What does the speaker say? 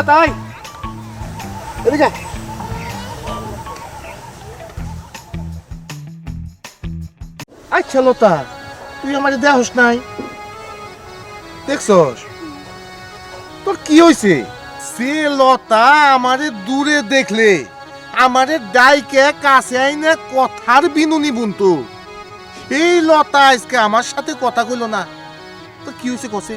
তাই এদিকে আচ্ছা লতা তুই আমার দেহস নাই দেখছস তোর কি হইছে সে লতা আমারে দূরে দেখলে আমারে ডাইকে কাছে আইনে কথার বিনুনি বুনতো এই লতা আজকে আমার সাথে কথা কইল না তোর কি হইছে কসে